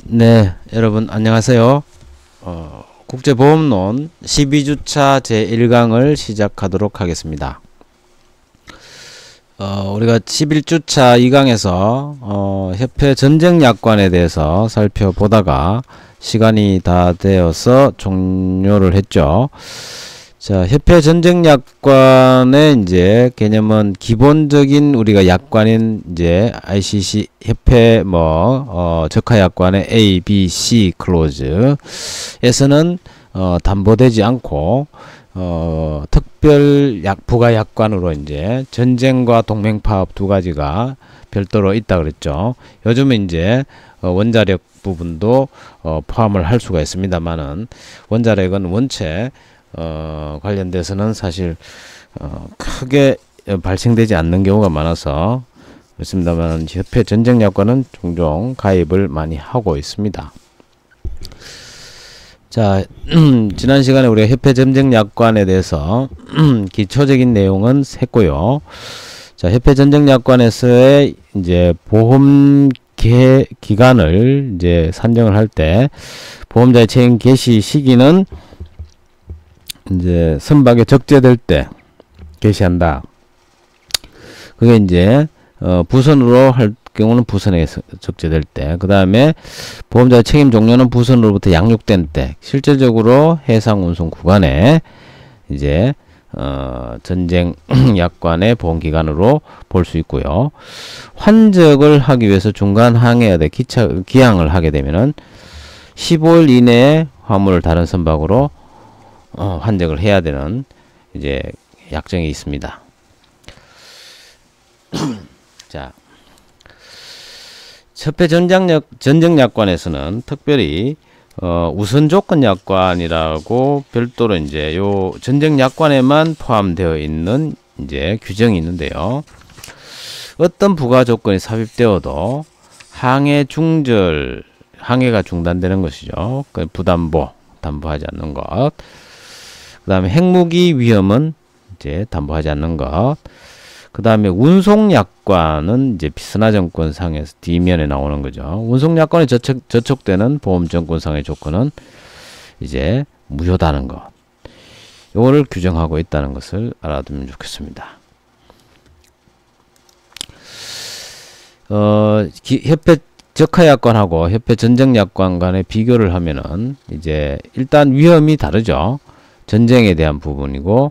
네, 여러분 안녕하세요. 국제보험론 12주차 제1강을 시작하도록 하겠습니다. 우리가 11주차 2강에서 협회 전쟁약관에 대해서 살펴보다가 시간이 다 되어서 종료를 했죠. 자, 협회 전쟁약관의 이제 개념은 기본적인 우리가 약관인 이제 ICC 협회 적하약관의 A, B, C 클로즈에서는 담보되지 않고 특별 부가약관으로 이제 전쟁과 동맹파업 두 가지가 별도로 있다 그랬죠. 요즘은 이제 원자력 부분도 포함을 할 수가 있습니다만은 원자력은 원체 관련돼서는 사실 크게 발생되지 않는 경우가 많아서 그렇습니다만 협회 전쟁약관은 종종 가입을 많이 하고 있습니다. 자, 지난 시간에 우리가 협회 전쟁약관에 대해서 기초적인 내용은 했고요. 자, 협회 전쟁약관에서의 이제 보험 기간을 이제 산정을 할 때 보험자의 책임 개시 시기는 이제 선박에 적재될 때 개시한다. 그게 이제 부선으로 할 경우는 부선에 적재될 때, 그 다음에 보험자의 책임 종료는 부선으로부터 양육된 때, 실질적으로 해상 운송 구간에 이제 전쟁 약관의 보험 기간으로 볼 수 있고요. 환적을 하기 위해서 중간 항해야 돼 기항을 하게 되면은 15일 이내에 화물을 다른 선박으로 환적을 해야 되는 이제 약정이 있습니다. 자, 협회 전쟁약관에서는 특별히 우선조건약관이라고 별도로 이제 요 전쟁약관에만 포함되어 있는 이제 규정이 있는데요. 어떤 부가조건이 삽입되어도 항해가 중단되는 것이죠. 그 담보하지 않는 것. 그 다음에 핵무기 위험은 이제 담보하지 않는 것. 그 다음에 운송약관은 이제 비선화증권상에서 D면에 나오는 거죠. 운송약관에 저촉되는 보험증권상의 조건은 이제 무효다는 것. 이거를 규정하고 있다는 것을 알아두면 좋겠습니다. 협회 적하약관하고 협회 전쟁약관 간의 비교를 하면은 이제 일단 위험이 다르죠. 전쟁에 대한 부분이고,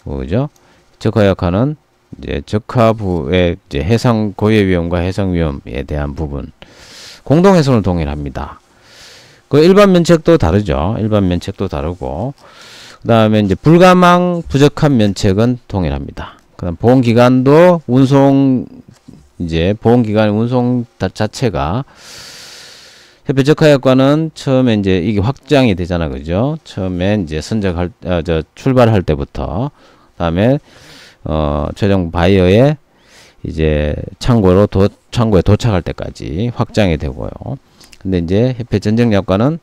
그죠? 적하약관은 이제 적하부의 이제 해상 고유 위험과 해상 위험에 대한 부분, 공동 해선을 동일합니다. 그 일반 면책도 다르죠. 일반 면책도 다르고, 그 다음에 이제 불가망 부적합 면책은 동일합니다. 그다음 보험기간도 보험기간의 운송 자체가 협회 적하약관은 처음에 이제 이게 확장이 되잖아, 그죠? 처음에 이제 출발할 때부터, 그다음에 최종 바이어의 이제 창고에 도착할 때까지 확장이 되고요. 근데 이제 협회 전쟁약관은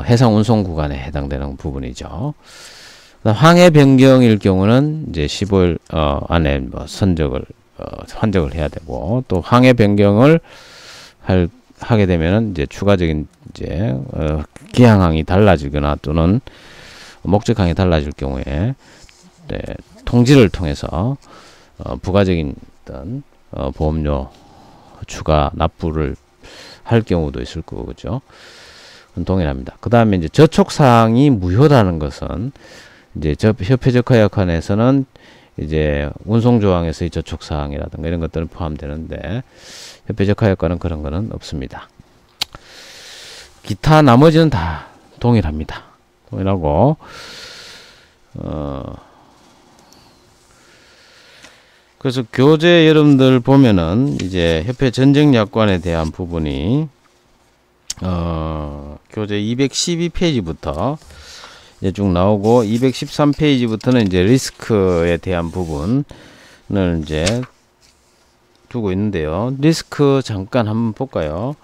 해상 운송 구간에 해당되는 부분이죠. 항해 변경일 경우는 이제 15일 안에 환적을 해야 되고, 또 항해 변경을 하게 되면은 이제 추가적인 이제 기항항이 달라지거나 또는 목적항이 달라질 경우에 통지를 통해서 부가적인 어떤 보험료 추가 납부를 할 경우도 있을 거고, 그죠? 동일합니다. 그 다음에 이제 저촉사항이 무효라는 것은 이제 협회 적하약관에서는 이제 운송조항에서의 저촉사항이라든가 이런 것들은 포함되는데 협회 적하약관은 그런 거는 없습니다. 기타 나머지는 다 동일합니다. 동일하고 그래서 교재 여러분들 보면은 이제 협회 전쟁약관에 대한 부분이 교재 212페이지부터 이제 쭉 나오고 213페이지부터는 이제 리스크에 대한 부분을 이제 두고 있는데요. 리스크 잠깐 한번 볼까요?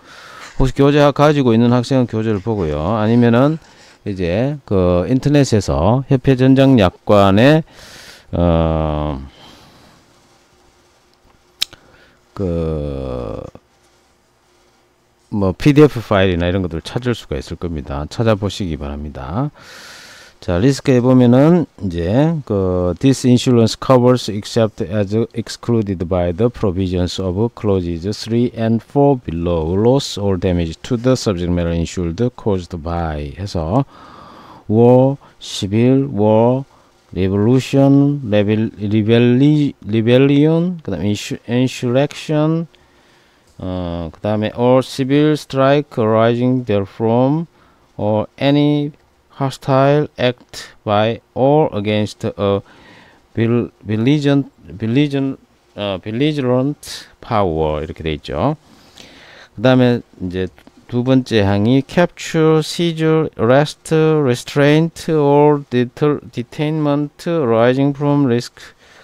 혹시 교재 가지고 있는 학생은 교재를 보고요. 아니면은 이제 그 인터넷에서 협회 전쟁약관의 뭐 PDF 파일이나 이런 것들을 찾을 수가 있을 겁니다. 찾아보시기 바랍니다. 자, 리스크에 보면은 이제 그 this insurance covers except as excluded by the provisions of clauses 3 and 4 below loss or damage to the subject matter insured caused by 해서 war, civil war, revolution, rebellion, 그다음에 insurrection, 그다음에 or civil strike arising therefrom or any hostile act by or against a belligerent power 이렇게 돼 있죠. 그다음에 이제 두 번째 항이 capture, seizure, arrest, restraint or detainment arising from risk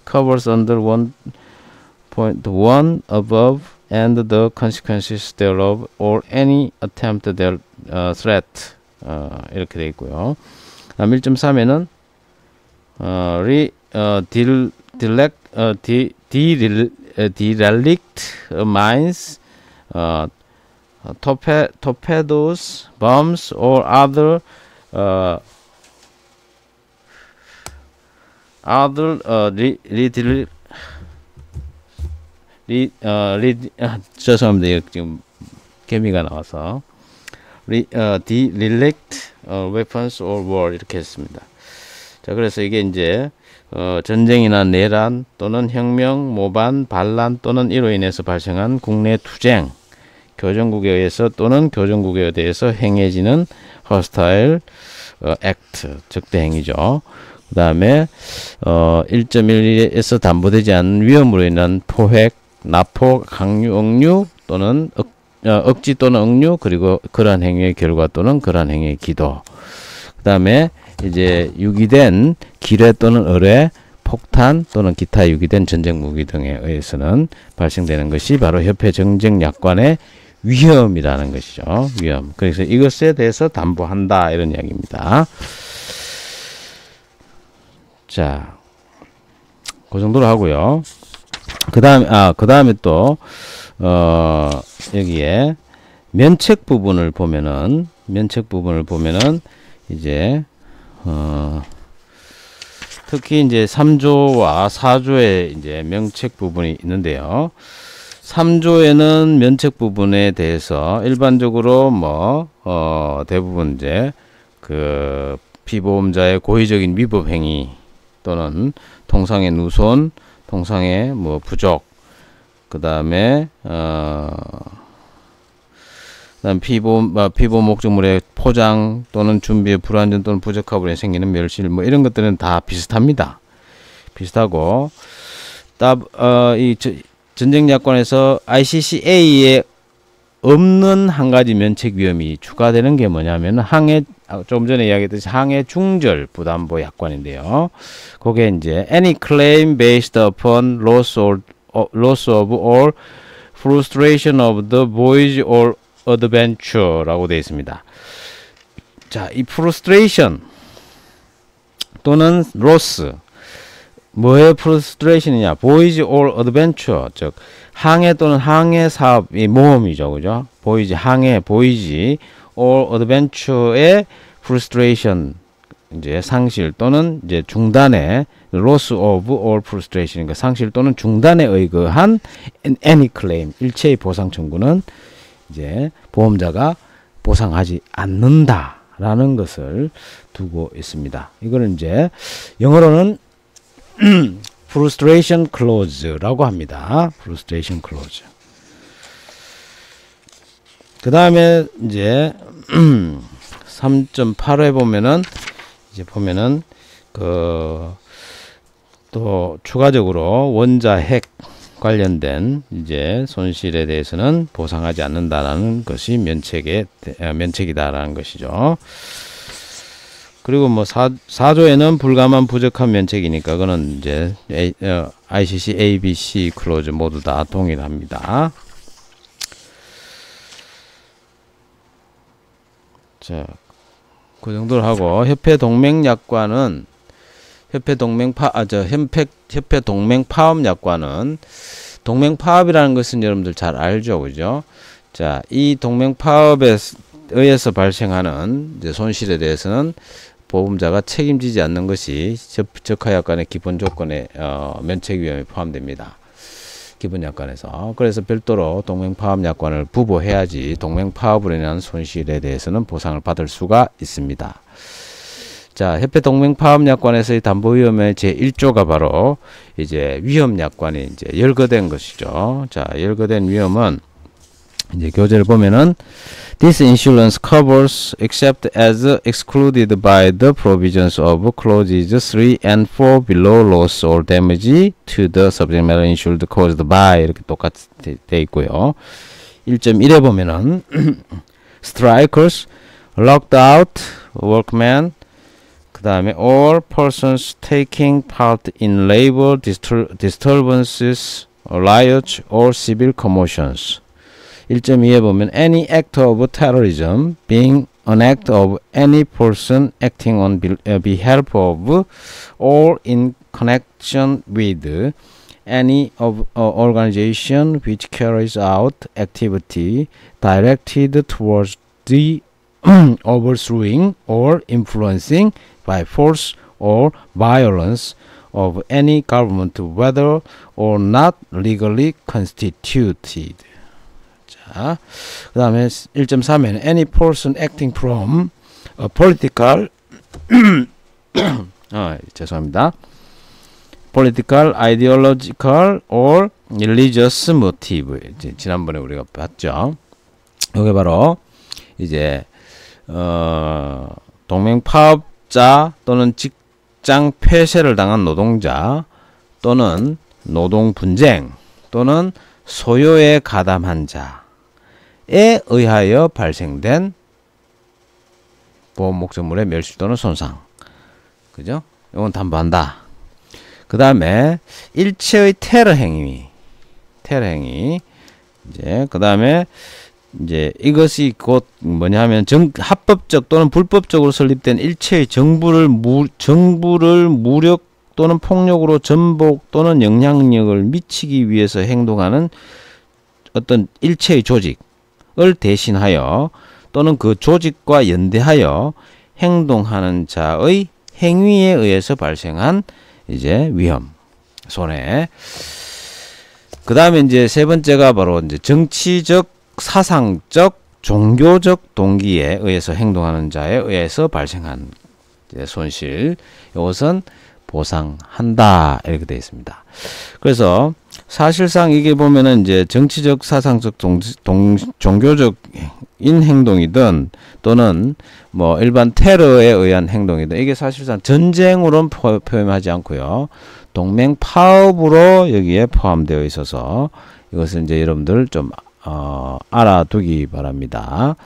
covers under 1.1 above and the consequences thereof or any attempt there threat 이렇게 되어 있고요. 1.3에는 derelict mines, torpedoes, bombs, or other 죄송합니다. 지금 개미가 나와서 derelict weapons or war 이렇게 했습니다. 자, 그래서 이게 이제 전쟁이나 내란 또는 혁명, 모반, 반란 또는 이로 인해서 발생한 국내 투쟁, 교정국에 의해서 또는 교정국에 대해서 행해지는 hostile act, 적대 행위죠. 그 다음에 1.1에서 담보되지 않은 위험으로 인한 포획, 납포, 강요, 억류 또는 억지 또는 억류, 그리고 그러한 행위의 결과 또는 그러한 행위의 기도. 그 다음에 이제 유기된 기뢰 또는 의뢰, 폭탄 또는 기타 유기된 전쟁 무기 등에 의해서는 발생되는 것이 바로 협회 정쟁 약관의 위험이라는 것이죠. 위험. 그래서 이것에 대해서 담보한다 이런 이야기입니다. 자, 그 정도로 하고요. 그 다음에 또 여기에 면책 부분을 보면은 이제 특히 이제 3조와 4조에 이제 면책 부분이 있는데요. 3조에는 면책 부분에 대해서 일반적으로 대부분 이제 그 피보험자의 고의적인 위법 행위 또는 통상의 누손, 통상의 부족, 그 다음에 피보험 목적물의 포장 또는 준비의 불완전 또는 부적합으로 생기는 멸실 이런 것들은 다 비슷합니다. 비슷하고 이 전쟁약관에서 ICCA에 없는 한 가지 면책 위험이 추가되는 게 뭐냐면 좀 전에 이야기했듯이 항해 중절 부담보 약관인데요. 그게 이제 any claim based upon loss of or frustration of the voyage or adventure라고 되어 있습니다. 자, 이 frustration 또는 loss 뭐의 frustration이냐? voyage or adventure, 즉 항해 또는 항해 사업이 모험이죠, 그죠? 보이지 항해, 보이지 or adventure의 frustration 이제 상실 또는 이제 중단에 loss of or frustration, 그러니까 상실 또는 중단에 의거한 any claim 일체의 보상 청구는 이제 보험자가 보상하지 않는다라는 것을 두고 있습니다. 이거는 이제 영어로는 frustration clause라고 합니다. frustration clause. 그 다음에 이제 3.8회 보면은 또 추가적으로 원자 핵 관련된 이제 손실에 대해서는 보상하지 않는다라는 것이 면책이다라는 것이죠. 그리고 4조에는 불가만 부적한 면책이니까 그거는 이제 ICC, ABC 클로즈 모두 다 동일합니다. 자, 그 정도로 하고 협회 동맹 약관은 협회 동맹 파업 약관은 동맹 파업이라는 것은 여러분들 잘 알죠, 그죠? 자, 이 동맹 파업에 의해서 발생하는 이제 손실에 대해서는 보험자가 책임지지 않는 것이 적하약관의 기본 조건에 면책 위험에 포함됩니다. 기본 약관에서. 그래서 별도로 동맹 파업 약관을 부보해야지 동맹 파업으로 인한 손실에 대해서는 보상을 받을 수가 있습니다. 자, 협회 동맹 파업 약관에서의 담보 위험의 제 1조가 바로 이제 위험 약관이 이제 열거된 것이죠. 자, 열거된 위험은 이제 교재를 보면은 This insurance covers except as excluded by the provisions of clauses 3 and 4 below loss or damage to the subject matter insured caused by 이렇게 똑같이 돼 있고요. 1.1에 보면은 strikers, locked out workmen, 그 다음에 all persons taking part in labor disturbances, riots or civil commotions. 1.2에 보면 any act of terrorism being an act of any person acting on behalf of or in connection with any of organization which carries out activity directed towards the overthrowing or influencing by force or violence of any government whether or not legally constituted. 자, 그 다음에 1.3에는 any person acting from a political 죄송합니다. political, ideological or religious motive. 지난번에 우리가 봤죠. 이게 바로 이제 동맹 파업자 또는 직장 폐쇄를 당한 노동자 또는 노동 분쟁 또는 소요에 가담한 자에 의하여 발생된 보험 목적물의 멸실 또는 손상. 그죠? 이건 담보한다. 그 다음에 일체의 테러 행위. 이제 그 다음에 이제 이것이 곧 뭐냐면 합법적 또는 불법적으로 설립된 일체의 정부를 무력 또는 폭력으로 전복 또는 영향력을 미치기 위해서 행동하는 어떤 일체의 조직을 대신하여 또는 그 조직과 연대하여 행동하는 자의 행위에 의해서 발생한 이제 위험, 손해. 그 다음에 이제 세 번째가 바로 이제 정치적, 사상적, 종교적 동기에 의해서 행동하는 자에 의해서 발생한 이제 손실. 이것은 보상한다 이렇게 되어 있습니다. 그래서 사실상 이게 보면은 이제 정치적, 사상적, 종교적인 행동이든 또는 뭐 일반 테러에 의한 행동이든 이게 사실상 전쟁으로는 포함하지 않고요. 동맹 파업으로 여기에 포함되어 있어서 이것을 이제 여러분들 좀 알아두기 바랍니다.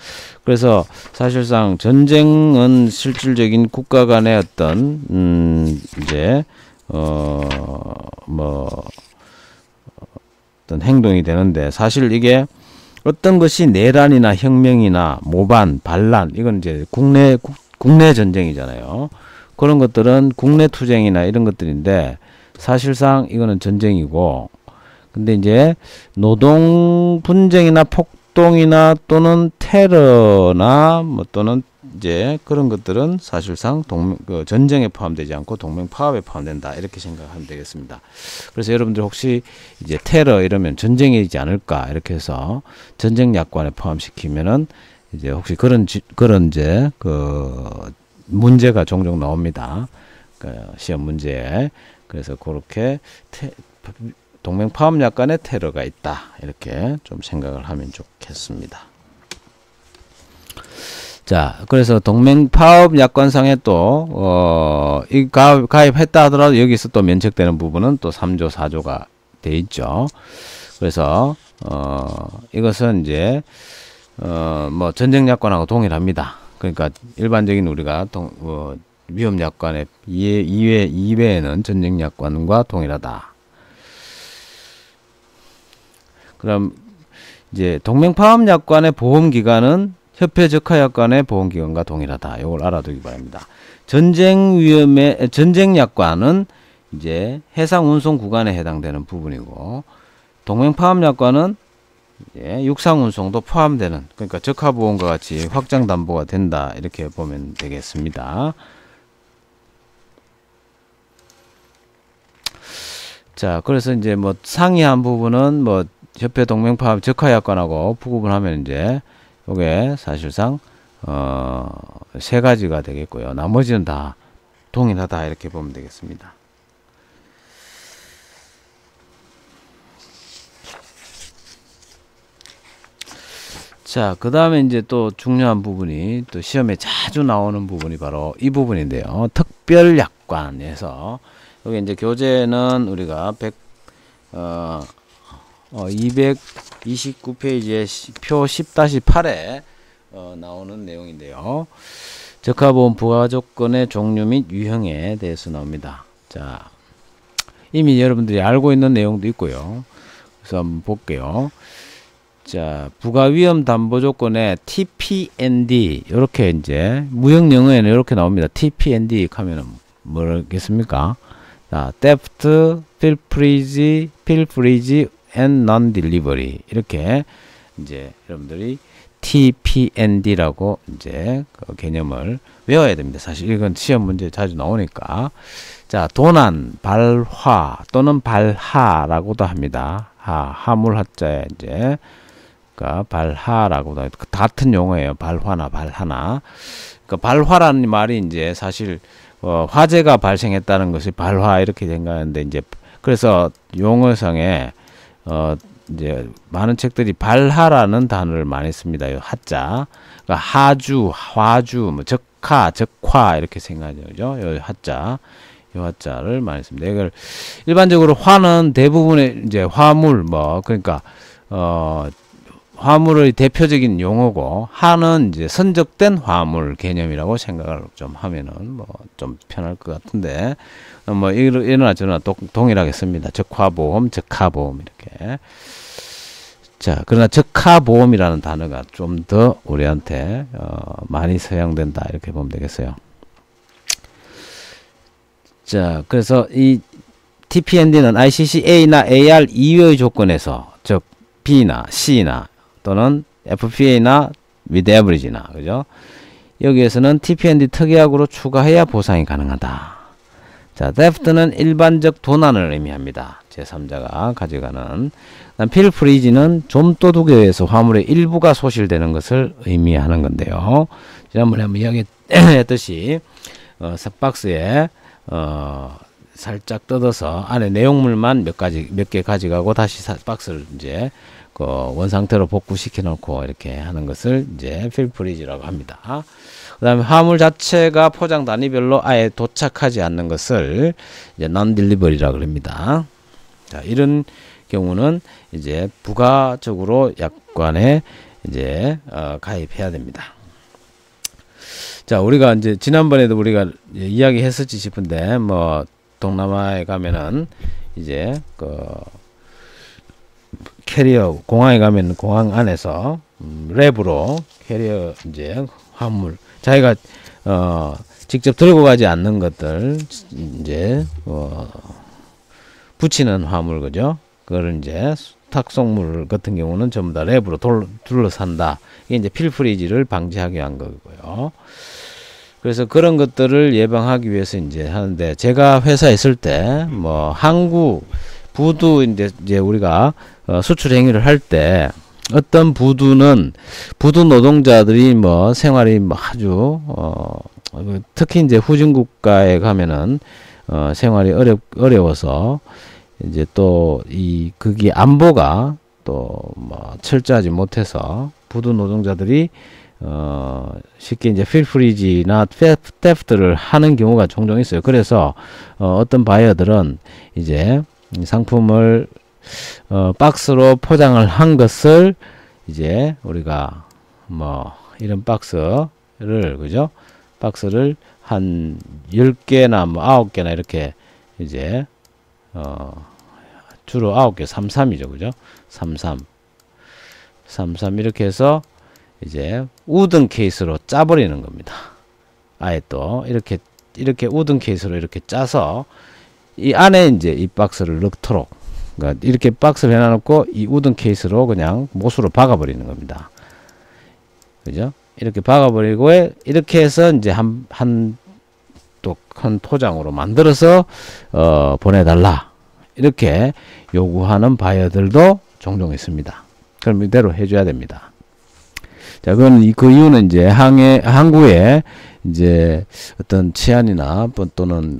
그래서 사실상 전쟁은 실질적인 국가 간의 어떤 이제 어떤 행동이 되는데 사실 이게 어떤 것이 내란이나 혁명이나 모반, 반란 이건 이제 국내 전쟁이잖아요. 그런 것들은 국내 투쟁이나 이런 것들인데 사실상 이거는 전쟁이고 근데 이제 노동 분쟁이나 폭동이나 또는 테러나 뭐 또는 이제 그런 것들은 사실상 전쟁에 포함되지 않고 동맹 파업에 포함된다 이렇게 생각하면 되겠습니다. 그래서 여러분들 혹시 이제 테러 이러면 전쟁이지 않을까 이렇게 해서 전쟁 약관에 포함시키면은 이제 혹시 그런 이제 그 문제가 종종 나옵니다. 그 시험 문제에. 그래서 그렇게 동맹 파업 약관에 테러가 있다 이렇게 좀 생각을 하면 좋겠습니다. 자, 그래서 동맹 파업 약관상에 또 이 가입했다 하더라도 여기서 또 면책되는 부분은 또 3조, 4조가 돼 있죠. 그래서 이것은 이제 뭐 전쟁 약관하고 동일합니다. 그러니까 일반적인 우리가 위험 약관의 이외에는 전쟁 약관과 동일하다. 그럼 이제 동맹 파업 약관의 보험 기간은 협회 적하 약관의 보험 기간과 동일하다. 이걸 알아두기 바랍니다. 전쟁 약관은 이제 해상 운송 구간에 해당되는 부분이고 동맹 파업 약관은 예, 육상 운송도 포함되는, 그러니까 적하보험과 같이 확장 담보가 된다 이렇게 보면 되겠습니다. 자, 그래서 이제 뭐 상이한 부분은 뭐 협회 동맹파업 적하약관하고 부구분하면 이제 요게 사실상 세 가지가 되겠고요. 나머지는 다 동일하다 이렇게 보면 되겠습니다. 자, 그 다음에 이제 또 중요한 부분이 또 시험에 자주 나오는 부분이 바로 이 부분인데요. 특별약관에서 여기 이제 교재는 우리가 229페이지에 표 10-8에 나오는 내용인데요. 적하보험 부가조건의 종류 및 유형에 대해서 나옵니다. 자, 이미 여러분들이 알고 있는 내용도 있고요. 그래서 한번 볼게요. 자, 부가위험 담보조건에 TPND 이렇게 이제 무형영어에는 이렇게 나옵니다. TPND 하면은 뭐겠습니까? 자, theft, pilferage and non-delivery 이렇게 이제 여러분들이 TPND라고 이제 그 개념을 외워야 됩니다. 사실 이건 시험 문제 자주 나오니까. 자, 도난, 발화 또는 발하라고도 합니다. 하물 하자에 이제 발하라고도 같은 용어예요. 발화나 발하나. 그러니까 발화라는 말이 이제 사실 화재가 발생했다는 것이 발화 이렇게 생각하는데 이제 그래서 용어상에 이제 많은 책들이 발하라는 단어를 많이 씁니다. 하자. 그러니까 하주, 화주, 뭐 적하, 적화 이렇게 생각하죠. 그죠? 요 하자. 요 하자를 많이 씁니다. 이걸 일반적으로 화는 대부분의 이제 화물 뭐 그러니까 화물의 대표적인 용어고 하는 이제 선적된 화물 개념이라고 생각을 좀 하면은 뭐 좀 편할 것 같은데 뭐 이러나 저러나 동일하겠습니다. 적화보험, 적하보험 이렇게. 자, 그러나 적하보험이라는 단어가 좀 더 우리한테 많이 사용된다 이렇게 보면 되겠어요. 자, 그래서 이 TPND는 ICC-A나 AR 이외의 조건에서 즉 B나 C나 또는 FPA나 with average나 그죠? 여기에서는 TPND 특약으로 추가해야 보상이 가능하다. 자, theft는 일반적 도난을 의미합니다. 제3자가 가져가는. pilferage는 좀도둑에 의해서 화물의 일부가 소실되는 것을 의미하는 건데요. 지난번에 한번 이야기했듯이 박스에 살짝 뜯어서 안에 내용물만 몇 개 가져가고 다시 박스를 이제 그 원상태로 복구시켜 놓고 이렇게 하는 것을 이제 필프리지라고 합니다. 그 다음에 화물 자체가 포장 단위별로 아예 도착하지 않는 것을 이제 non-delivery라고 합니다. 자, 이런 경우는 이제 부가적으로 약관에 이제 가입해야 됩니다. 자, 우리가 이제 지난번에도 우리가 이야기했었지 싶은데 뭐 동남아에 가면은 이제 그 캐리어 공항에 가면 공항 안에서 랩으로 캐리어 이제 화물 자기가 직접 들고 가지 않는 것들 이제 붙이는 화물 그죠? 그걸 이제 탁송물 같은 경우는 전부 다 랩으로 둘러산다. 이게 이제 필프리지를 방지하기 위한 거고요. 그래서 그런 것들을 예방하기 위해서 이제 하는데 제가 회사에 있을 때 뭐 항구 부두 이제 우리가 수출 행위를 할 때 어떤 부두는 부두 노동자들이 뭐 생활이 뭐 아주 특히 이제 후진 국가에 가면은 생활이 어려워서 이제 또 이 거기 안보가 또 뭐 철저하지 못해서 부두 노동자들이 쉽게 이제 필프리지나 테프트를 하는 경우가 종종 있어요. 그래서 어떤 바이어들은 이제 상품을 박스로 포장을 한 것을 이제 우리가 뭐 이런 박스를 그죠? 박스를 한 10개나 뭐 9개나 이렇게 이제 주로 9개 33이죠. 그죠? 33 이렇게 해서 이제 우든 케이스로 짜버리는 겁니다. 아예 또 이렇게 우든 케이스로 이렇게 짜서 이 안에 이제 이 박스를 넣도록 그러니까 이렇게 박스를 해놔놓고 이 우든 케이스로 그냥 못으로 박아버리는 겁니다. 그죠? 이렇게 박아버리고 이렇게 해서 이제 또 큰 토장으로 만들어서 보내달라 이렇게 요구하는 바이어들도 종종 있습니다. 그럼 이대로 해줘야 됩니다. 자, 그 이유는 이제 항구에 이제 어떤 치안이나 또는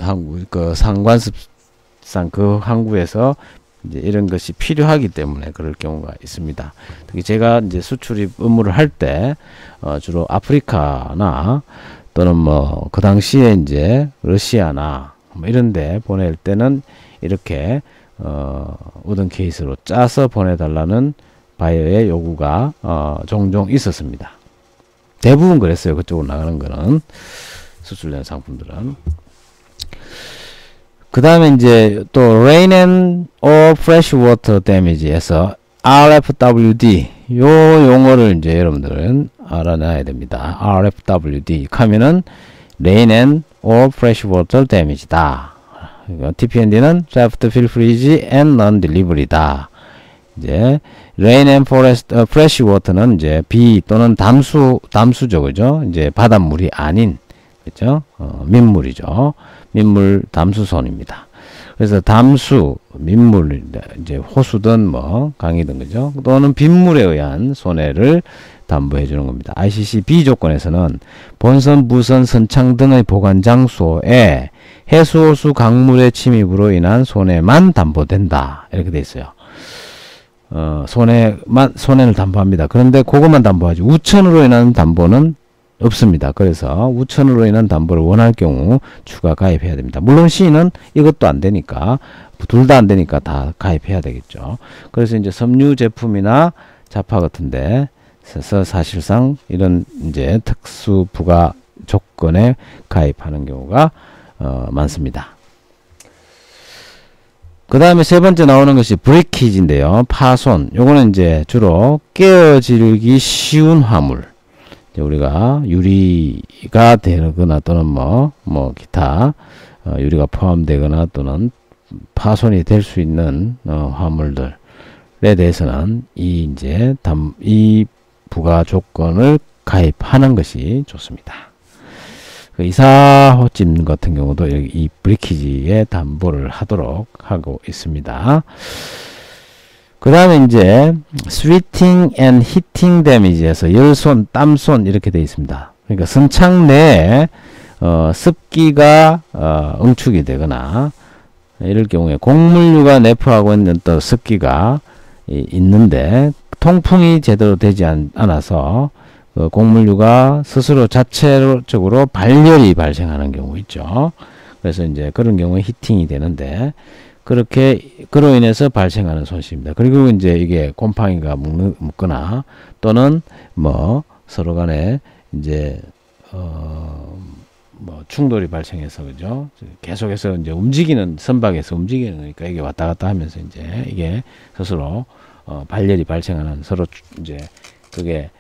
그 상관습상 그 항구에서 이제 이런 것이 필요하기 때문에 그럴 경우가 있습니다. 특히 제가 이제 수출입 업무를 할 때 주로 아프리카나 또는 뭐 그 당시에 이제 러시아나 뭐 이런데 보낼 때는 이렇게 우든 케이스로 짜서 보내달라는 바이어의 요구가 종종 있었습니다. 대부분 그랬어요. 그쪽으로 나가는 거는 수출된 상품들은. 그 다음에 이제 또 rain and or freshwater damage에서 RFWD 요 용어를 이제 여러분들은 알아놔야 됩니다. RFWD 하면은 rain and or freshwater damage다. TPND는 draft, fill, freeze and non-delivery다. 이제 rain and freshwater는 이제 비 또는 담수죠, 그죠? 이제 바닷물이 아닌, 그죠? 민물이죠. 민물 담수선입니다. 그래서 담수, 민물, 이제 호수든 뭐 강이든 그죠? 또는 빗물에 의한 손해를 담보해 주는 겁니다. ICC B 조건에서는 본선, 부선, 선창 등의 보관 장소에 해수호수 강물의 침입으로 인한 손해만 담보된다. 이렇게 돼 있어요. 손해를 담보합니다. 그런데 그것만 담보하지 우천으로 인한 담보는 없습니다. 그래서 우천으로 인한 담보를 원할 경우 추가 가입해야 됩니다. 물론 C는 이것도 안 되니까 둘 다 안 되니까 다 가입해야 되겠죠. 그래서 이제 섬유 제품이나 자파 같은데 사실상 이런 이제 특수 부가 조건에 가입하는 경우가 많습니다. 그 다음에 세 번째 나오는 것이 브레이키지인데요. 파손. 요거는 이제 주로 깨어지기 쉬운 화물. 우리가 유리가 되거나 또는 뭐 기타 유리가 포함되거나 또는 파손이 될 수 있는 화물들에 대해서는 이 부가 조건을 가입하는 것이 좋습니다. 그 이사호찜 같은 경우도 이 브레이키지에 담보를 하도록 하고 있습니다. 그 다음에 이제 스위팅 앤 히팅 데미지에서 열손, 땀손 이렇게 되어 있습니다. 그러니까 선창 내에 습기가 응축이 되거나 이럴 경우에 곡물류가 내포하고 있는 또 습기가 있는데 통풍이 제대로 되지 않아서 곡물류가 스스로 자체적으로 발열이 발생하는 경우 있죠. 그래서 이제 그런 경우에 히팅이 되는데 그로 인해서 발생하는 손실입니다. 그리고 이제 이게 곰팡이가 묻거나 또는 뭐 서로 간에 이제 뭐 충돌이 발생해서 그죠? 계속해서 이제 움직이는 선박에서 움직이는 거니까 이게 왔다 갔다 하면서 이제 이게 스스로 발열이 발생하는 서로 이제 그게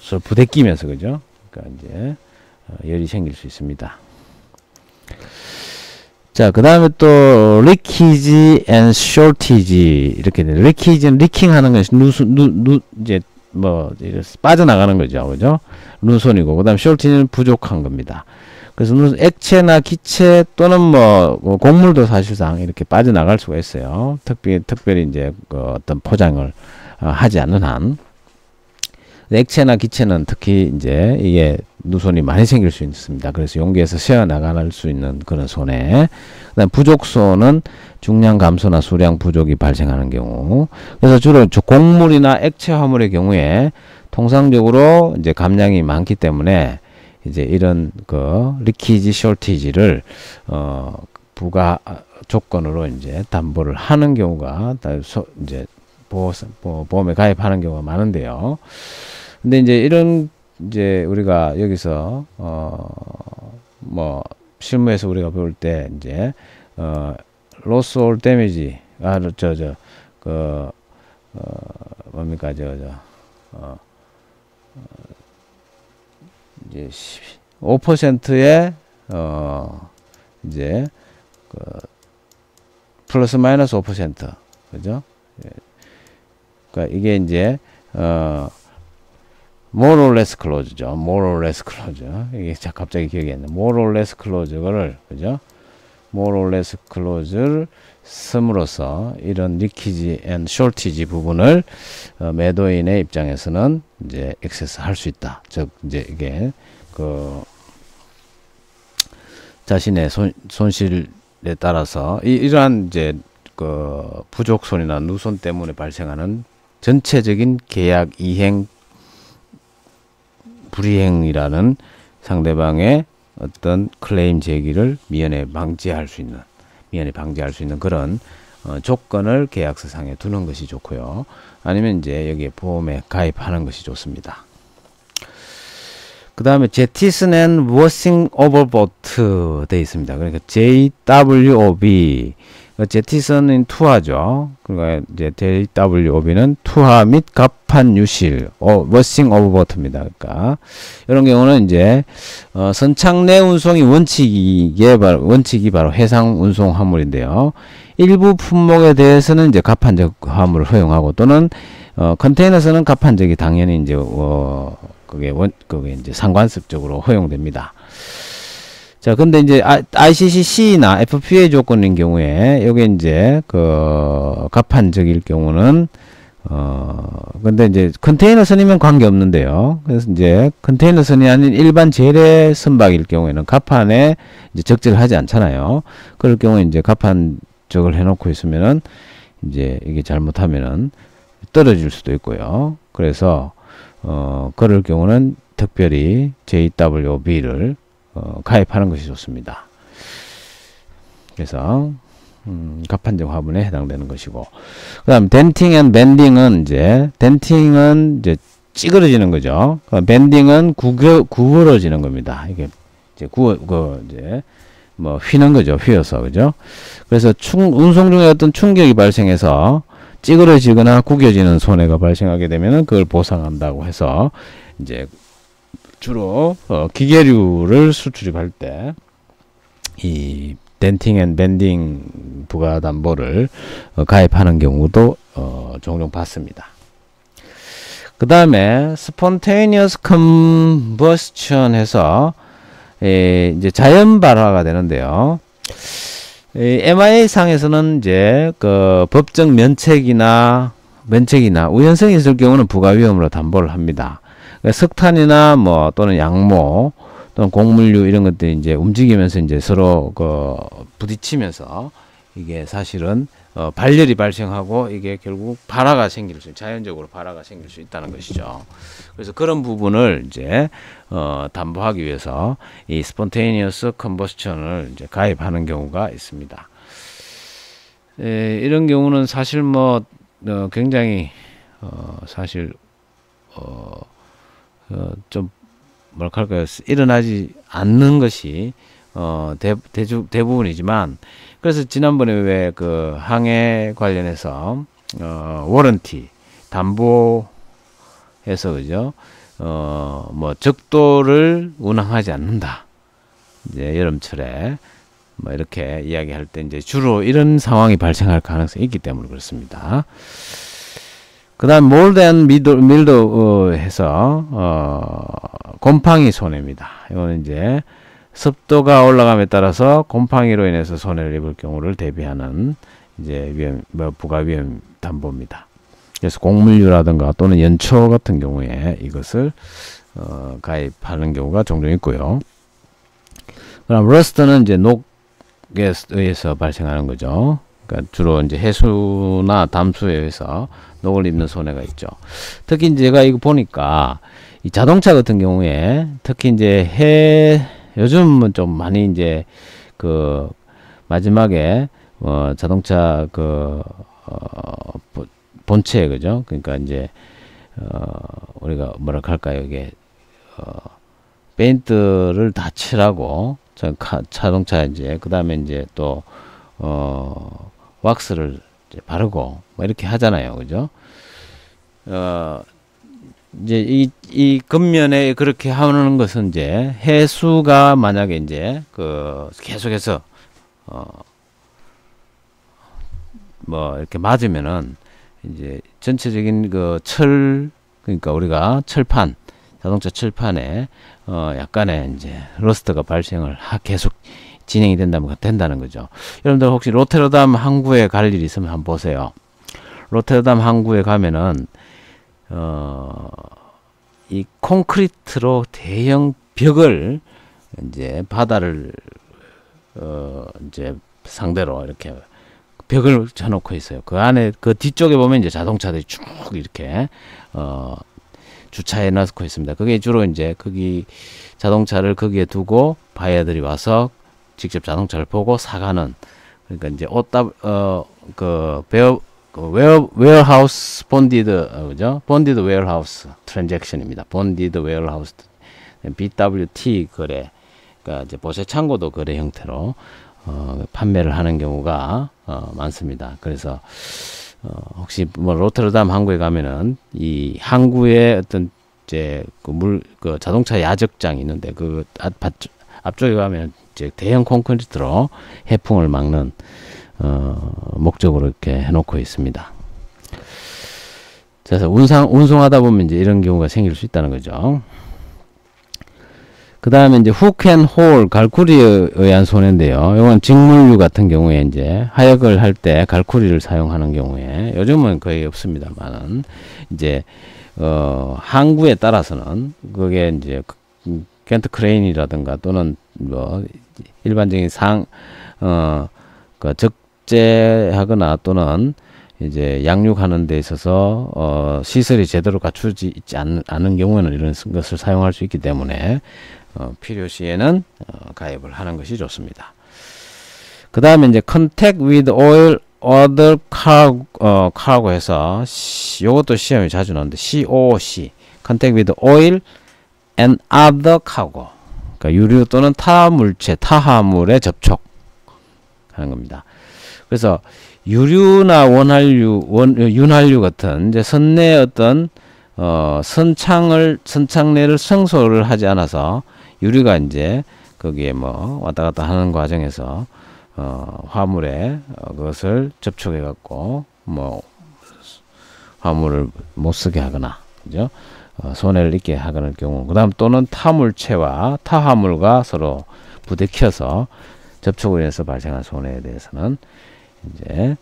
서로 부대끼면서 그죠? 그러니까 이제 열이 생길 수 있습니다. 자, 그 다음에 또 leakage and shortage 이렇게 돼. leakage는 리킹하는 것이 이제 뭐 빠져나가는 거죠, 그죠? 누손이고, 그 다음 shortage는 부족한 겁니다. 그래서 액체나 기체 또는 뭐 곡물도 사실상 이렇게 빠져나갈 수가 있어요. 특별히 이제 어떤 포장을 하지 않는 한. 액체나 기체는 특히 이제 이게 누손이 많이 생길 수 있습니다. 그래서 용기에서 새어나갈 수 있는 그런 손해. 그다음 부족손은 중량 감소나 수량 부족이 발생하는 경우. 그래서 주로 곡물이나 액체 화물의 경우에 통상적으로 이제 감량이 많기 때문에 이제 이런 리키지 쇼티지를 부가 조건으로 이제 담보를 하는 경우가 이제 보험에 가입하는 경우가 많은데요. 근데 이제 이런 이제 우리가 여기서 뭐 실무에서 우리가 배울 때 이제 loss or damage 뭡니까 이제 5%의 이제 플러스 마이너스 5%. 그죠? 예. 그러니까 이게 이제, more or less clause죠. more or less clause. 이게 갑자기 기억이 안 나. more or less clause를, 그죠? more or less clause를 씀으로써 이런 리키지 앤 shortage 부분을 매도인의 입장에서는 이제 액세스 할 수 있다. 즉, 이제 이게 자신의 손실에 따라서 이러한 이제 부족손이나 누손 때문에 발생하는 전체적인 계약 이행 불이행이라는 상대방의 어떤 클레임 제기를 미연에 방지할 수 있는 그런 조건을 계약서상에 두는 것이 좋고요. 아니면 이제 여기에 보험에 가입하는 것이 좋습니다. 그 다음에 제티슨 앤 워싱 오버보트 되어 있습니다. 그러니까 JWOB 제티슨은 투하죠. 그러니까 이제 JWOB는 투하 및 갑판 유실, 워싱 오버보트입니다. 그러니까 이런 경우는 이제 선착 내 운송이 원칙이 바로 해상 운송 화물인데요. 일부 품목에 대해서는 이제 갑판적 화물을 허용하고 또는 컨테이너에서는 갑판적이 당연히 이제 그게 이제 상관습적으로 허용됩니다. 자, 근데 이제 ICC-C나 FPA 조건인 경우에, 요게 이제, 갑판적일 경우는, 근데 이제 컨테이너 선이면 관계 없는데요. 그래서 이제 컨테이너 선이 아닌 일반 재래 선박일 경우에는 갑판에 이제 적재를 하지 않잖아요. 그럴 경우에 이제 갑판적을 해놓고 있으면은, 이제 이게 잘못하면은 떨어질 수도 있고요. 그래서, 그럴 경우는 특별히 JWB를 가입하는 것이 좋습니다. 그래서 갑판적 화분에 해당되는 것이고, 그다음 덴팅 앤 밴딩은 이제 덴팅은 찌그러지는 거죠. 밴딩은 구부러지는 겁니다. 이게 이제 이제 뭐 휘는 거죠. 휘어서 그죠. 그래서 운송 중에 어떤 충격이 발생해서 찌그러지거나 구겨지는 손해가 발생하게 되면은 그걸 보상한다고 해서 이제 주로 기계류를 수출입할 때 이 덴팅 앤 밴딩 부가담보를 가입하는 경우도 종종 봤습니다. 그 다음에 spontaneous combustion 해서 이제 자연 발화가 되는데요. MIA 상에서는 이제 법정 면책이나 우연성이 있을 경우는 부가 위험으로 담보를 합니다. 석탄이나 뭐 또는 양모 또는 곡물류 이런 것들이 이제 움직이면서 이제 서로 부딪히면서 이게 사실은 발열이 발생하고 이게 결국 자연적으로 발화가 생길 수 있다는 것이죠. 그래서 그런 부분을 이제 담보하기 위해서 이 spontaneous combustion을 이제 가입하는 경우가 있습니다. 이런 경우는 사실 뭐 굉장히 사실 좀 뭐랄까요, 일어나지 않는 것이 대부분이지만, 그래서 지난번에 왜 항해 관련해서 워런티 담보해서 그죠, 뭐 적도를 운항하지 않는다, 이제 여름철에 뭐 이렇게 이야기할 때 이제 주로 이런 상황이 발생할 가능성이 있기 때문에 그렇습니다. 그 다음 몰드 앤 밀드 해서 곰팡이 손해입니다. 이거는 이제 습도가 올라감에 따라서 곰팡이로 인해서 손해를 입을 경우를 대비하는 이제 부가 위험 담보입니다. 그래서 곡물류라든가 또는 연초 같은 경우에 이것을 가입하는 경우가 종종 있고요. 그럼 러스트는 이제 녹에 의해서 발생하는 거죠. 그러니까 주로 이제 해수나 담수에 의해서 녹을 입는 손해가 있죠. 특히 이제 제가 이거 보니까 이 자동차 같은 경우에 특히 이제 요즘은 좀 많이 이제 마지막에 자동차 본체 그죠? 그러니까 이제 우리가 뭐랄까 할까요? 이게 페인트를 다 칠하고 자동차 이제 그다음에 이제 또 왁스를 이제 바르고 뭐 이렇게 하잖아요. 그죠? 이제 이 겉면에 그렇게 하는 것은 이제 해수가 만약에 이제 계속해서 뭐 이렇게 맞으면은 이제 전체적인 그 그러니까 우리가 철판, 자동차 철판에 약간의 이제 러스트가 발생을 계속 진행이 된다는 거죠. 여러분들 혹시 로테르담 항구에 갈 일이 있으면 한번 보세요. 로테르담 항구에 가면은 이 콘크리트로 대형 벽을 이제 바다를 이제 상대로 이렇게 벽을 쳐놓고 있어요. 그 안에 그 뒤쪽에 보면 이제 자동차들이 쭉 이렇게 주차해 놓고 있습니다. 그게 주로 이제 거기 자동차를 거기에 두고 바이어들이 와서 직접 자동차를 보고 사가는, 그러니까 이제 웨어하우스 본디드, 그죠? 본디드 웨어하우스 트랜잭션입니다. 본디드 웨어하우스 BWT 거래, 그러니까 이제 보세 창고도 거래 형태로 판매를 하는 경우가 많습니다. 그래서 혹시 뭐 로테르담 항구에 가면은 이 항구에 어떤 이제 그 자동차 야적장이 있는데 그 앞쪽에 가면 이제 대형 콘크리트로 해풍을 막는 목적으로 이렇게 해놓고 있습니다. 그래서 운송하다 보면 이제 이런 경우가 생길 수 있다는 거죠. 그 다음에 이제 훅 앤 홀, 갈쿠리에 의한 손해인데요. 이건 직물류 같은 경우에 이제 하역을 할 때 갈쿠리를 사용하는 경우에, 요즘은 거의 없습니다만은 이제 항구에 따라서는 그게 이제 겐트 크레인이라든가 또는 뭐 일반적인 그 적재하거나 또는 이제 양육하는 데 있어서 시설이 제대로 갖추지 있지 않은 경우에는 이런 것을 사용할 수 있기 때문에 필요시에는 가입을 하는 것이 좋습니다. 그 다음에 이제 contact with oil other cargo 해서 요것도 시험에 자주 나오는데 COC contact with oil and other cargo, 그러니까 유류 또는 타 물체, 타화물에 접촉하는 겁니다. 그래서 유류나 윤활유 같은 이제 선내 어떤 선창내를 청소를 하지 않아서 유류가 이제 거기에 뭐 왔다 갔다 하는 과정에서 화물에 그것을 접촉해 갖고 뭐 화물을 못 쓰게 하거나, 그죠? 손해를 입게 하는 경우, 그 다음 또는 타물체와 타화물과 서로 부딪혀서 접촉으로 인해서 발생한 손해에 대해서는 이제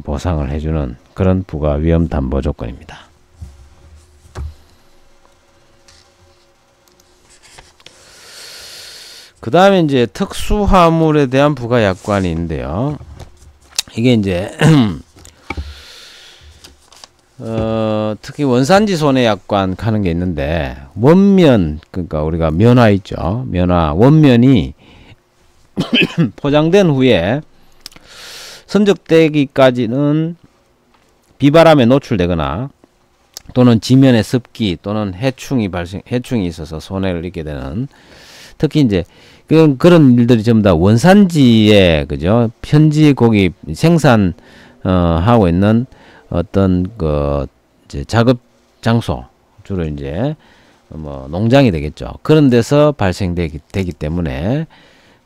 보상을 해주는 그런 부가 위험 담보 조건입니다. 그 다음에 이제 특수화물에 대한 부가 약관이 있는데요. 이게 이제 특히 원산지 손해 약관 하는 게 있는데, 원면, 그러니까 우리가 면화 있죠. 면화, 원면이 포장된 후에 선적되기까지는 비바람에 노출되거나 또는 지면에 습기 또는 해충이 있어서 손해를 입게 되는, 특히 이제 그런 일들이 전부 다 원산지에, 그죠? 현지 고기 생산 하고 있는 어떤 그 이제 작업 장소, 주로 이제 뭐 농장이 되겠죠. 그런 데서 발생되기 때문에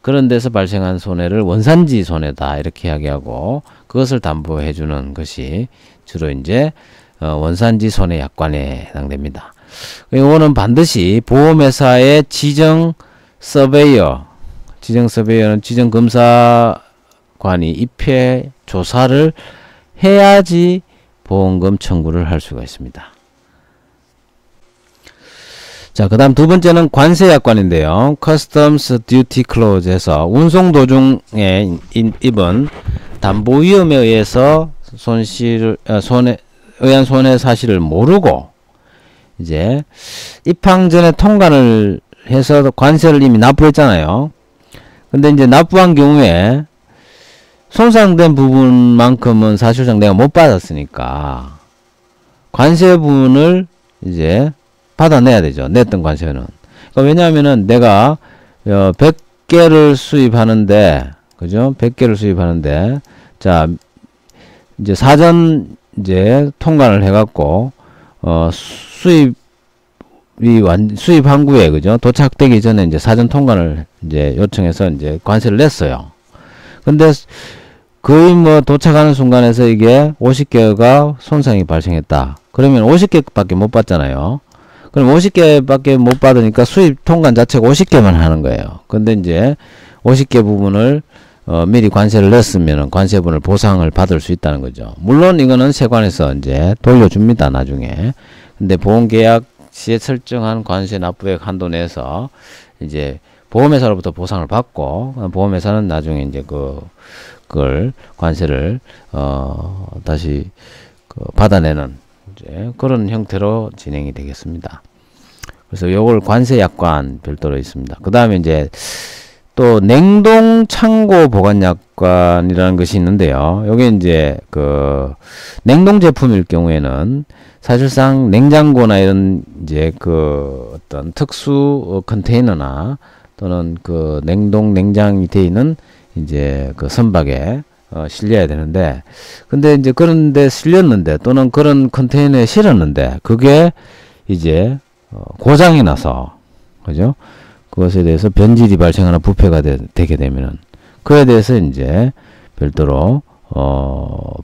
그런 데서 발생한 손해를 원산지 손해다 이렇게 이야기하고, 그것을 담보해 주는 것이 주로 이제 원산지 손해 약관에 해당됩니다. 이거는 반드시 보험회사의 지정 서베이어는 지정 검사관이 입회 조사를 해야지 보험금 청구를 할 수가 있습니다. 자, 그 다음 두 번째는 관세 약관인데요. Customs Duty Clause에서 운송 도중에 입은 담보 위험에 의해서 의한 손해 사실을 모르고 이제 입항 전에 통관을 해서 관세를 이미 납부했잖아요. 근데 이제 납부한 경우에 손상된 부분만큼은 사실상 내가 못 받았으니까 관세 부분을 이제 받아내야 되죠. 냈던 관세는. 그러니까 왜냐하면은 내가 100개를 수입하는데, 그죠? 100개를 수입하는데, 자, 이제 사전 이제 통관을 해갖고 수입 항구에, 그죠? 도착되기 전에 이제 사전 통관을 이제 요청해서 이제 관세를 냈어요. 근데 거의 뭐 도착하는 순간에서 이게 50개가 손상이 발생했다. 그러면 50개밖에 못 받잖아요. 그럼 50개밖에 못 받으니까 수입 통관 자체가 50개만 하는 거예요. 근데 이제 50개 부분을 미리 관세를 냈으면 관세분을 보상을 받을 수 있다는 거죠. 물론 이거는 세관에서 이제 돌려줍니다, 나중에. 근데 보험계약 시에 설정한 관세 납부액 한도 내에서 이제 보험회사로부터 보상을 받고, 보험회사는 나중에 이제 그걸 관세를 다시 받아내는 이제 그런 형태로 진행이 되겠습니다. 그래서 요걸 관세 약관 별도로 있습니다. 그 다음에 이제 또 냉동 창고 보관 약관이라는 것이 있는데요. 요게 이제 냉동 제품일 경우에는 사실상 냉장고나 이런 이제 어떤 특수 컨테이너나 또는 냉동 냉장이 되어 있는 이제 선박에 실려야 되는데, 근데 이제 그런데 실렸는데 또는 그런 컨테이너에 실었는데 그게 이제 고장이 나서, 그죠? 그것에 대해서 변질이 발생하나 부패가 되게 되면은 그에 대해서 이제 별도로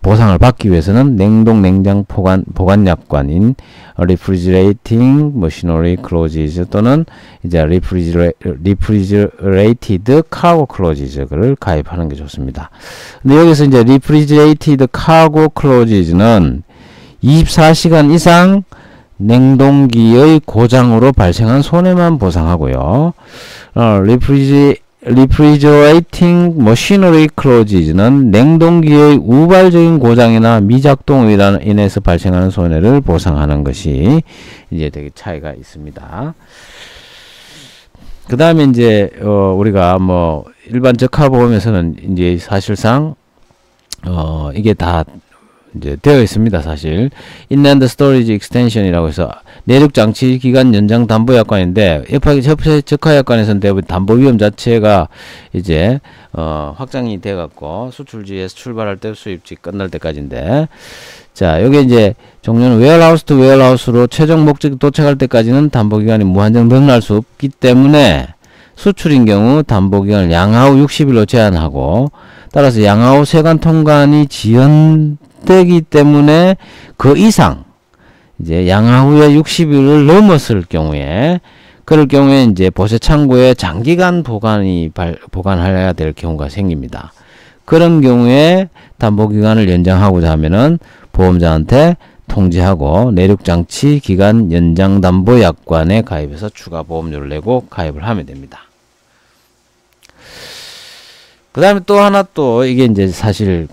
보상을 받기 위해서는 냉동 냉장 보관 약관인 refrigerating machinery clauses 또는 이제 refrigerated cargo clauses를 가입하는 게 좋습니다. 근데 여기서 이제 refrigerated cargo clauses는 24시간 이상 냉동기의 고장으로 발생한 손해만 보상하고요. refrigerating machinery clauses는 냉동기의 우발적인 고장이나 미작동으로 인해서 발생하는 손해를 보상하는 것이 이제 되게 차이가 있습니다. 그 다음에 이제 우리가 뭐 일반 적하보험에서는 이제 사실상 이게 다 이제 되어 있습니다. 사실 인랜드 스토리지 익스텐션이라고 해서 내륙 장치 기간 연장 담보 약관인데, 협회 적하 약관에서는 대부분 담보 위험 자체가 이제 확장이 돼 갖고 수출지에서 출발할 때 수입지 끝날 때까지인데, 자 여기 이제 종료는 웨어하우스 투 웨어하우스로 최종 목적 도착할 때까지는 담보 기간이 무한정 늘어날 수 없기 때문에 수출인 경우 담보 기간을 양하우 60일로 제한하고, 따라서 양하우 세관 통관이 지연되기 때문에 그 이상 이제 양하우의 60일을 넘었을 경우에, 그럴 경우에 이제 보세 창고에 장기간 보관해야 될 경우가 생깁니다. 그런 경우에 담보 기간을 연장하고자 하면은 보험자한테 통지하고 내륙장치 기간 연장 담보 약관에 가입해서 추가 보험료를 내고 가입을 하면 됩니다. 그 다음에 또 하나, 또 이게 이제 사실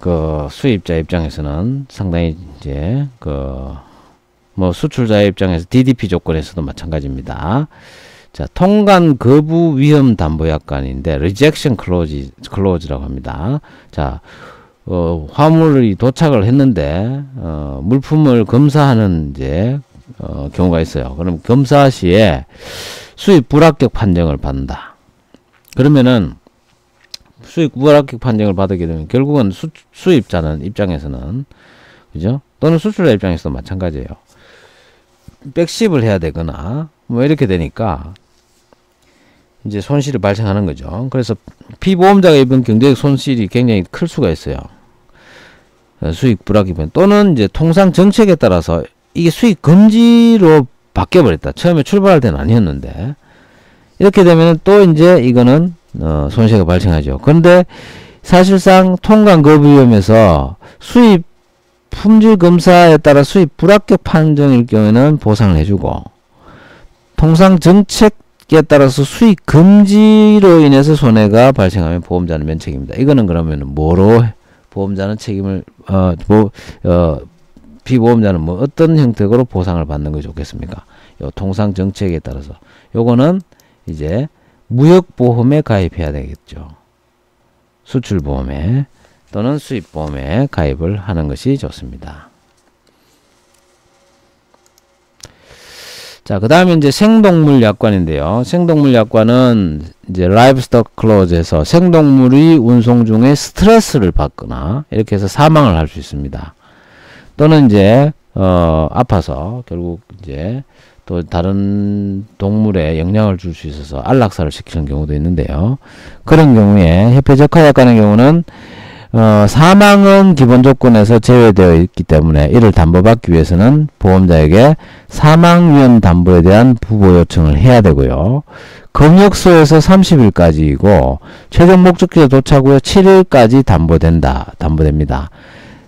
수입자 입장에서는 상당히 이제 뭐 수출자의 입장에서 DDP 조건에서도 마찬가지입니다. 자, 통관 거부 위험 담보 약관인데 rejection clause라고 합니다. 자, 화물이 도착을 했는데 물품을 검사하는 이제 경우가 있어요. 그럼 검사 시에 수입 불합격 판정을 받는다. 그러면은 수입 불합격 판정을 받게 되면 결국은 수입자는 입장에서는, 그죠? 또는 수출자 입장에서도 마찬가지예요. 백십을 해야 되거나 뭐 이렇게 되니까 이제 손실이 발생하는 거죠. 그래서 피보험자가 입은 경제적 손실이 굉장히 클 수가 있어요. 수익 불합격 또는 이제 통상 정책에 따라서 이게 수익 금지로 바뀌어 버렸다. 처음에 출발할 때는 아니었는데 이렇게 되면 또 이제 이거는 손실가 발생하죠. 그런데 사실상 통관 거부 위험에서 수입 품질 검사에 따라 수입 불합격 판정일 경우에는 보상을 해주고, 통상 정책에 따라서 수익 금지로 인해서 손해가 발생하면 보험자는 면책입니다. 이거는 그러면 뭐로 보험자는 책임을 피보험자는 뭐 어떤 형태로 보상을 받는 게 좋겠습니까? 요 통상 정책에 따라서 요거는 이제 무역보험에 가입해야 되겠죠. 수출보험에 또는 수입보험에 가입을 하는 것이 좋습니다. 자, 그 다음에 이제 생동물 약관인데요. 생동물 약관은 이제 라이브스톡 클로즈에서 생동물이 운송 중에 스트레스를 받거나 이렇게 해서 사망을 할 수 있습니다. 또는 이제 아파서 결국 이제 또 다른 동물에 영향을 줄 수 있어서 안락사를 시키는 경우도 있는데요. 그런 경우에 협회 적하 약관의 경우는 사망은 기본 조건에서 제외되어 있기 때문에 이를 담보받기 위해서는 보험자에게 사망 위험 담보에 대한 부보 요청을 해야 되고요. 검역소에서 30일까지이고 최종 목적지에 도착 후에 7일까지 담보됩니다.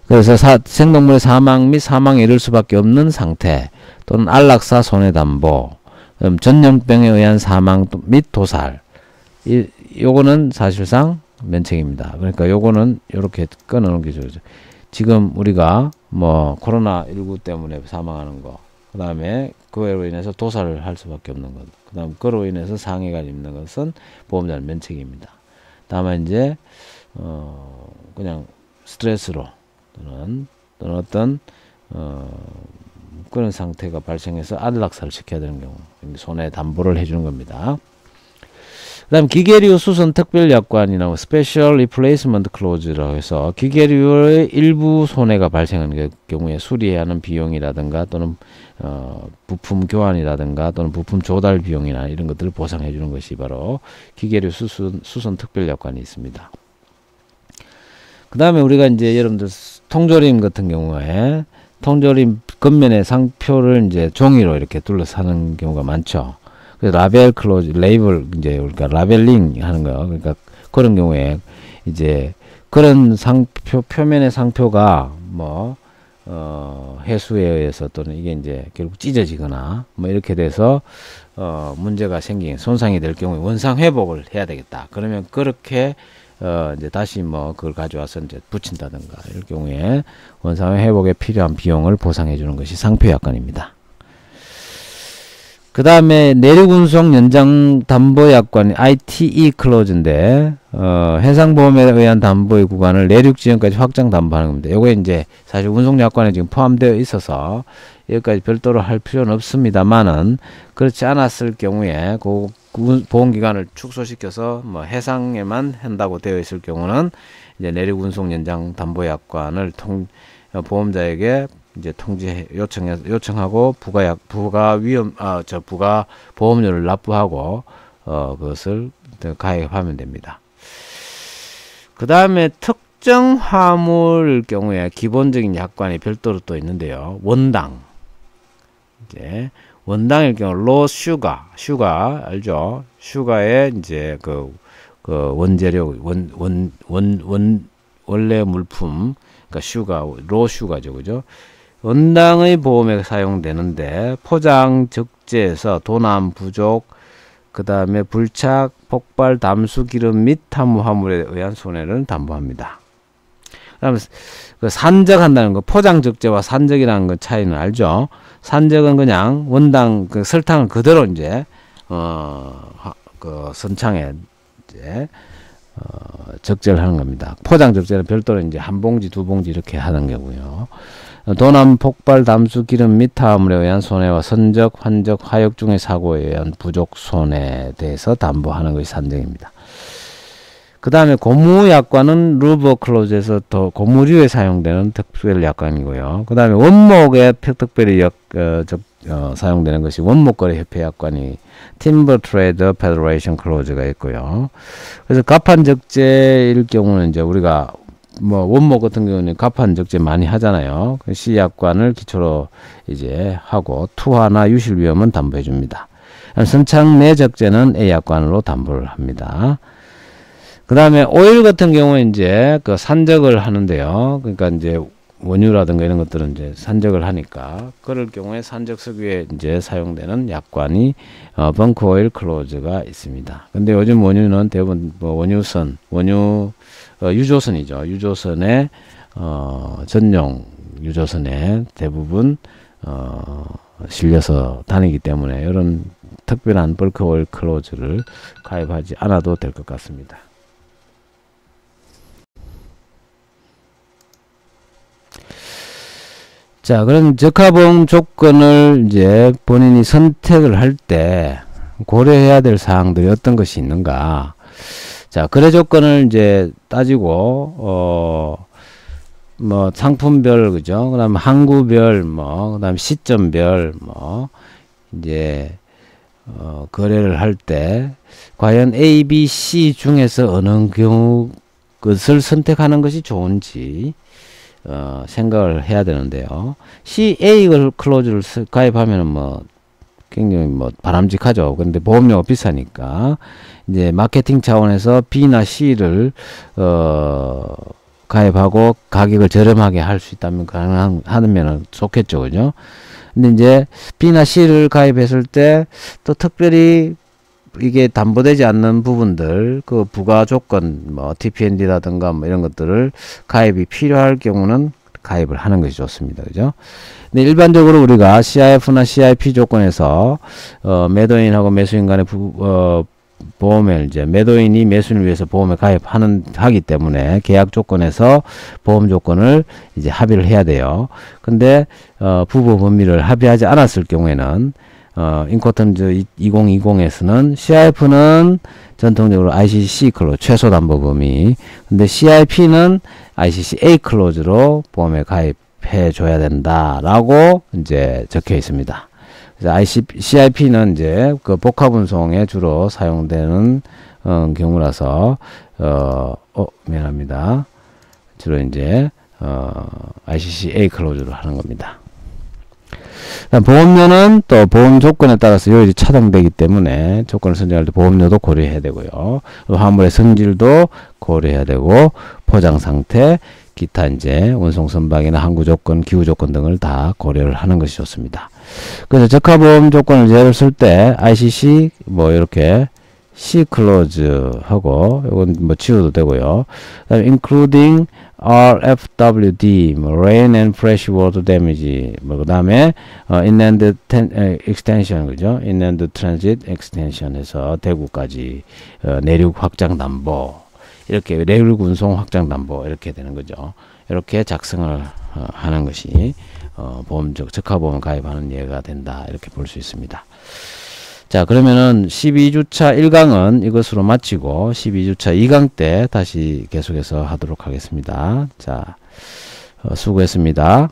그래서 생동물의 사망 및 사망에 이를 수밖에 없는 상태 또는 안락사 손해담보, 전염병에 의한 사망 및 도살, 요거는 사실상 면책입니다. 그러니까 요거는 요렇게 끊어놓은 게 좋죠. 지금 우리가 뭐 코로나19 때문에 사망하는 거, 그 다음에 그로 인해서 도살을 할 수밖에 없는 것, 그 다음 그로 인해서 상해가 입는 것은 보험자는 면책입니다. 다만 이제 그냥 스트레스로 또는 어떤 그런 상태가 발생해서 안락사를 시켜야 되는 경우 손해담보를 해주는 겁니다. 그 다음 기계류 수선 특별약관이나 스페셜 리플레이스먼트 클로즈라고 해서 기계류의 일부 손해가 발생하는 경우에 수리해야 하는 비용이라든가 또는 부품 교환이라든가 또는 부품 조달 비용이나 이런 것들을 보상해 주는 것이 바로 기계류 수선 특별약관이 있습니다. 그 다음에 우리가 이제 여러분들 통조림 같은 경우에 통조림 겉면에 상표를 이제 종이로 이렇게 둘러싸는 경우가 많죠. 그래서 라벨 클로즈, 레이블, 이제 우리가 라벨링 하는 거, 그러니까 그런 경우에 이제 그런 상표, 표면의 상표가 뭐, 해수에 의해서 또는 이게 이제 결국 찢어지거나 뭐 이렇게 돼서, 문제가 생긴, 손상이 될 경우에 원상 회복을 해야 되겠다. 그러면 그렇게, 이제 다시 뭐 그걸 가져와서 이제 붙인다든가 이럴 경우에 원상 회복에 필요한 비용을 보상해 주는 것이 상표약관입니다. 그 다음에 내륙운송 연장 담보약관 ITE 클로즈인데 해상보험에 의한 담보의 구간을 내륙지역까지 확장 담보하는 겁니다. 요게 이제 사실 운송약관에 지금 포함되어 있어서 여기까지 별도로 할 필요는 없습니다만은 그렇지 않았을 경우에 그 보험기간을 축소시켜서 뭐 해상에만 한다고 되어 있을 경우는 이제 내륙운송 연장 담보약관을 보험자에게 이제 통지 요청하고 부가 보험료를 납부하고 그것을 가입하면 됩니다. 그 다음에 특정 화물 경우에 기본적인 약관이 별도로 또 있는데요. 원당 이제 원당일 경우 로 슈가 알죠? 슈가의 이제 그 원재료 원래 물품 그러니까 슈가 로 슈가죠, 그죠? 원당의 보험에 사용되는데 포장 적재에서 도난 부족, 그 다음에 불착, 폭발, 담수, 기름 및 화물에 의한 손해를 담보합니다. 그다음에 그 산적한다는 거, 포장 적재와 산적이라는 거 차이는 알죠? 산적은 그냥 원당 그 설탕을 그대로 이제 그 선창에 이제 적재를 하는 겁니다. 포장 적재는 별도로 이제 한 봉지, 두 봉지 이렇게 하는 거고요. 도난, 폭발, 담수, 기름 및 화물에 의한 손해와 선적, 환적, 화역 중의 사고에 의한 부족 손해에 대해서 담보하는 것이 산적입니다. 그 다음에 고무약관은 루버 클로즈에서 더 고무류에 사용되는 특별 약관이고요. 그 다음에 원목에 특별히 사용되는 것이 원목거래 협회 약관이 팀버 트레이더 페더레이션 클로즈가 있고요. 그래서 가판 적재일 경우는 이제 우리가 뭐 원목 같은 경우는 가판 적재 많이 하잖아요. C 약관을 기초로 이제 하고 투하나 유실 위험은 담보해 줍니다. 선착 내 적재는 A 약관으로 담보를 합니다. 그 다음에 오일 같은 경우는 이제 그 산적을 하는데요. 그러니까 이제 원유라든가 이런 것들은 이제 산적을 하니까 그럴 경우에 산적 석유에 이제 사용되는 약관이 벙커 오일 클로즈가 있습니다. 근데 요즘 원유는 대부분 뭐 원유선, 유조선이죠. 유조선의 전용 유조선에 대부분 실려서 다니기 때문에 이런 특별한 벙커 오일 클로즈를 가입하지 않아도 될 것 같습니다. 자, 그럼 적합보험 조건을 이제 본인이 선택을 할 때 고려해야 될 사항들이 어떤 것이 있는가. 자, 거래 조건을 이제 따지고, 뭐, 상품별, 그죠? 그 다음에 항구별, 뭐, 그 다음에 시점별, 뭐, 이제, 거래를 할 때, 과연 A, B, C 중에서 어느 것을 선택하는 것이 좋은지 생각을 해야 되는데요. CA 클로즈를 가입하면은 뭐 굉장히 뭐 바람직하죠. 근데 보험료가 비싸니까 이제 마케팅 차원에서 B나 C를 가입하고 가격을 저렴하게 할 수 있다면 가능하면 좋겠죠. 그죠? 근데 이제 B나 C를 가입했을 때 또 특별히 이게 담보되지 않는 부분들, 그 부가 조건, 뭐 TPND라든가 뭐 이런 것들을 가입이 필요할 경우는 가입을 하는 것이 좋습니다. 그죠? 근데 일반적으로 우리가 CIF나 CIP 조건에서 매도인하고 매수인 간의 보험에 이제 매도인이 매수인을 위해서 보험에 하기 때문에 계약 조건에서 보험 조건을 이제 합의를 해야 돼요. 근데 부부 법리를 합의하지 않았을 경우에는 인코턴즈 2020에서는 CIF는 전통적으로 ICC 클로즈 최소 담보 범위, 근데 CIP는 ICC A 클로즈로 보험에 가입해 줘야 된다라고 이제 적혀 있습니다. 그래서 CIP는 이제 그 복합 운송에 주로 사용되는 경우라서 미안합니다. 주로 이제 ICC A 클로즈로 하는 겁니다. 보험료는 또 보험 조건에 따라서 요일이 차등되기 때문에 조건을 선정할 때 보험료도 고려해야 되고요. 화물의 성질도 고려해야 되고 포장 상태, 기타 이제 운송 선박이나 항구 조건, 기후 조건 등을 다 고려를 하는 것이 좋습니다. 그래서 적합보험 조건을 예를 쓸 때 ICC 뭐 이렇게 C 클로즈 하고 이건 뭐 지워도 되고요. 그다음에 including RFWD, 뭐 rain and fresh water damage, 뭐 그다음에 inland extension, 그죠? inland transit extension 해서 대구까지 내륙 확장 담보, 이렇게 내륙 운송 확장 담보 이렇게 되는 거죠. 이렇게 작성을 하는 것이 적합보험 가입하는 예가 된다, 이렇게 볼 수 있습니다. 자, 그러면은 12주차 1강은 이것으로 마치고 12주차 2강 때 다시 계속해서 하도록 하겠습니다. 자, 수고했습니다.